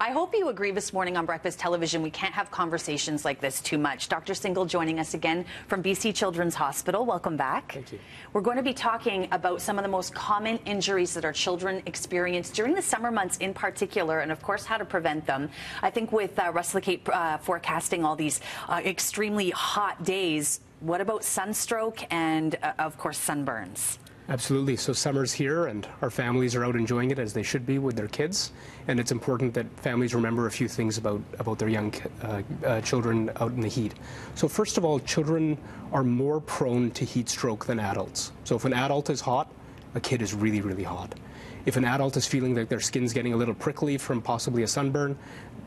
I hope you agree this morning on Breakfast Television. We can't have conversations like this too much. Dr. Singhal joining us again from BC Children's Hospital. Welcome back. Thank you. We're going to be talking about some of the most common injuries that our children experience during the summer months in particular, and of course how to prevent them. I think with Russell Cape forecasting all these extremely hot days, what about sunstroke and of course sunburns? Absolutely. So summer's here and our families are out enjoying it as they should be with their kids. And it's important that families remember a few things about their young children out in the heat. So first of all, children are more prone to heat stroke than adults. So if an adult is hot, a kid is really, really hot. If an adult is feeling like their skin's getting a little prickly from possibly a sunburn,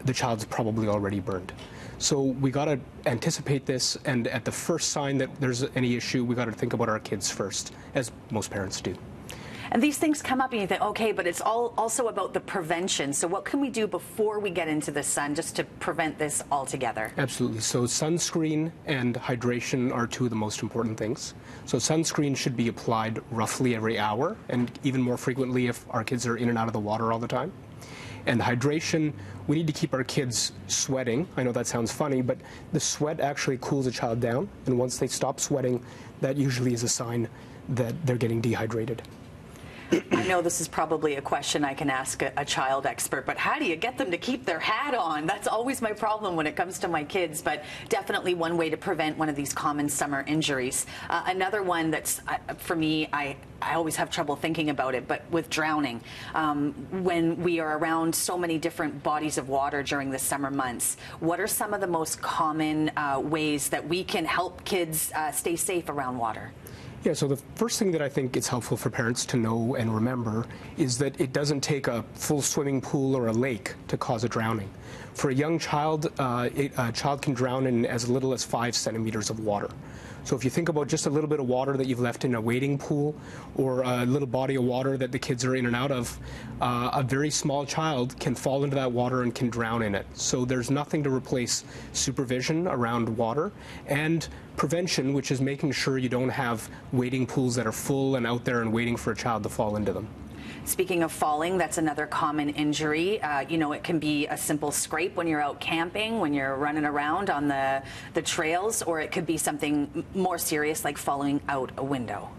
the child's probably already burned. So we got to anticipate this, and at the first sign that there's any issue, we got to think about our kids first, as most parents do. And these things come up and you think, okay, but it's also about the prevention. So what can we do before we get into the sun just to prevent this altogether? Absolutely. So sunscreen and hydration are two of the most important things. So sunscreen should be applied roughly every hour, and even more frequently if our kids are in and out of the water all the time. And hydration, we need to keep our kids sweating. I know that sounds funny, but the sweat actually cools a child down. And once they stop sweating, that usually is a sign that they're getting dehydrated. I know this is probably a question I can ask a child expert, but how do you get them to keep their hat on? That's always my problem when it comes to my kids, but definitely one way to prevent one of these common summer injuries. Another one that's, for me, I always have trouble thinking about it, but with drowning. When we are around so many different bodies of water during the summer months, what are some of the most common ways that we can help kids stay safe around water? Yeah, so the first thing that I think it's helpful for parents to know and remember is that it doesn't take a full swimming pool or a lake to cause a drowning. For a young child, a child can drown in as little as 5 centimeters of water. So if you think about just a little bit of water that you've left in a wading pool or a little body of water that the kids are in and out of, a very small child can fall into that water and can drown in it. So there's nothing to replace supervision around water and prevention, which is making sure you don't have wading pools that are full and out there and waiting for a child to fall into them. Speaking of falling, that's another common injury. You know, it can be a simple scrape when you're out camping, when you're running around on the trails, or it could be something more serious like falling out a window.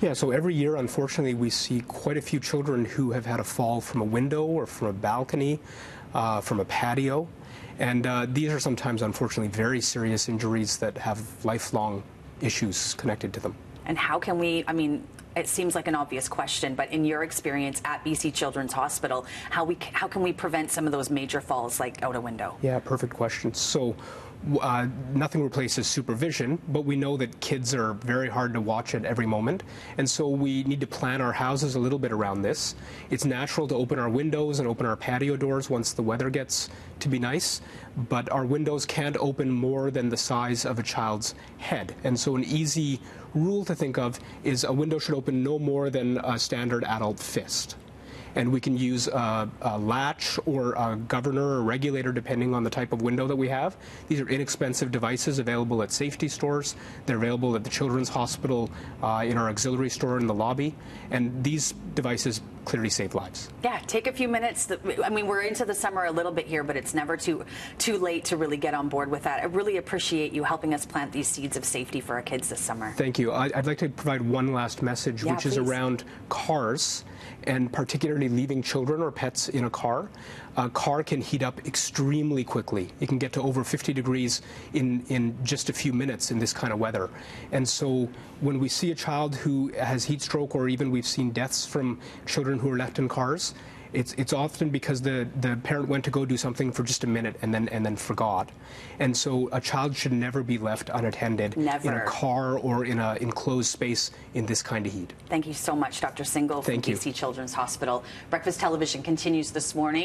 Yeah, so every year, unfortunately, we see quite a few children who have had a fall from a window or from a balcony, from a patio. And these are sometimes, unfortunately, very serious injuries that have lifelong issues connected to them. And how can we, I mean, it seems like an obvious question, but in your experience at BC Children's Hospital, how can we prevent some of those major falls like out a window? Yeah, perfect question. So nothing replaces supervision, but we know that kids are very hard to watch at every moment, and so we need to plan our houses a little bit around this. It's natural to open our windows and open our patio doors once the weather gets to be nice, but our windows can't open more than the size of a child's head. And so an easy rule to think of is a window should open no more than a standard adult fist. And we can use a latch or a governor or regulator depending on the type of window that we have. These are inexpensive devices available at safety stores. They're available at the Children's Hospital, in our auxiliary store in the lobby. And these devices clearly save lives. Yeah, take a few minutes. I mean, we're into the summer a little bit here, but it's never too late to really get on board with that. I really appreciate you helping us plant these seeds of safety for our kids this summer. Thank you. I'd like to provide one last message, which is around cars, and particularly leaving children or pets in a car. A car can heat up extremely quickly. It can get to over 50 degrees in just a few minutes in this kind of weather. And so when we see a child who has heat stroke, or even we've seen deaths from children who are left in cars, it's often because the parent went to go do something for just a minute and then forgot. And so a child should never be left unattended in a car or in an enclosed space in this kind of heat. Thank you so much, Dr. Singhal from BC Children's Hospital. Breakfast Television continues this morning.